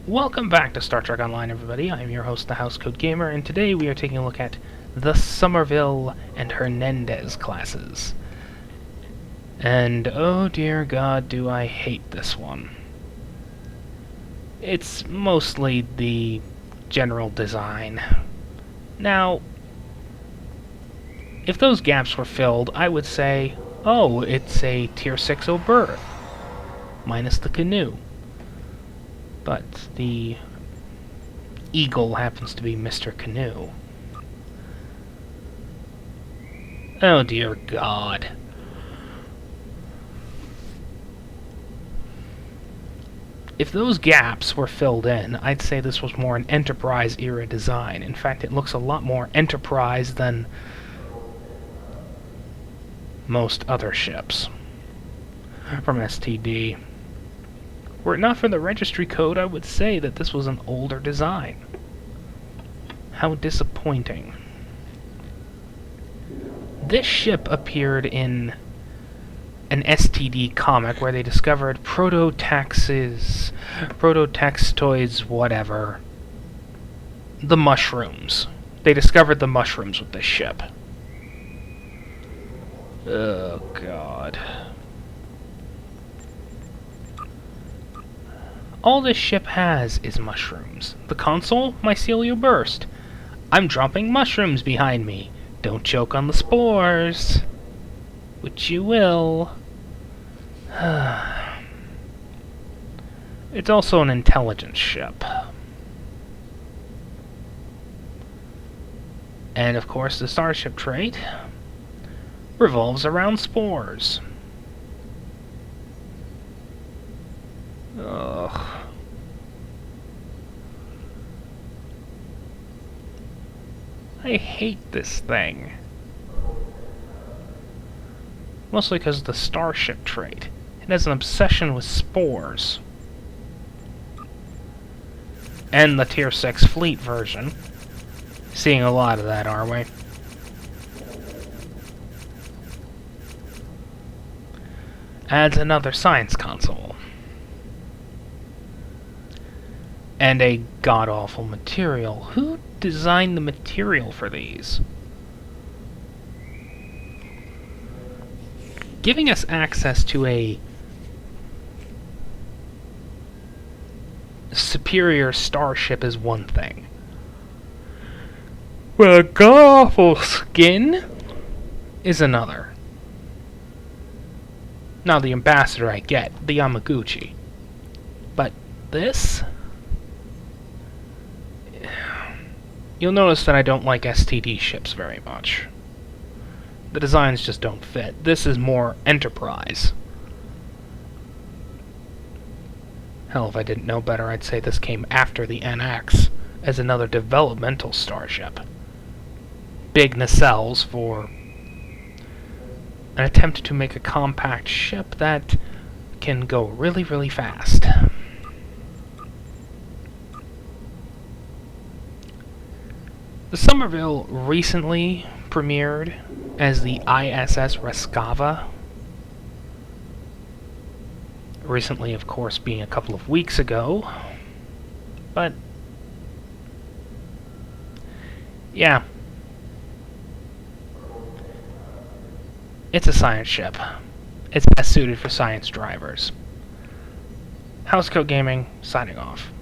Welcome back to Star Trek Online, everybody. I'm your host, the Housecoat Gamer, and today we are taking a look at the Somerville and Hernandez classes. And oh dear God, do I hate this one. It's mostly the general design. Now, if those gaps were filled, I would say, oh, it's a Tier 6 Oberth, minus the canoe. But the Eagle happens to be Mr. Canoe. Oh dear God. If those gaps were filled in, I'd say this was more an Enterprise-era design. In fact, it looks a lot more Enterprise than most other ships from STD. Were it not for the registry code, I would say that this was an older design. How disappointing. This ship appeared in an STD comic where they discovered prototextoids, whatever. The mushrooms. They discovered the mushrooms with this ship. Oh, God. All this ship has is mushrooms. The console, mycelial burst. I'm dropping mushrooms behind me. Don't choke on the spores. Which you will. It's also an intelligence ship. And of course the starship trait revolves around spores. Ugh. I hate this thing. Mostly because of the starship trait. It has an obsession with spores. And the Tier 6 fleet version. Seeing a lot of that, are we? Adds another science console. And a god-awful material. Who designed the material for these? Giving us access to a superior starship is one thing. Well, a god-awful skin is another. Now, the Ambassador I get, the Yamaguchi. But this? You'll notice that I don't like STD ships very much. The designs just don't fit. This is more Enterprise. Hell, if I didn't know better, I'd say this came after the NX as another developmental starship. Big nacelles for an attempt to make a compact ship that can go really, really fast. The Somerville recently premiered as the ISS Rescava. Recently, of course, being a couple of weeks ago. But, yeah. It's a science ship. It's best suited for science drivers. Housecoat Gaming, signing off.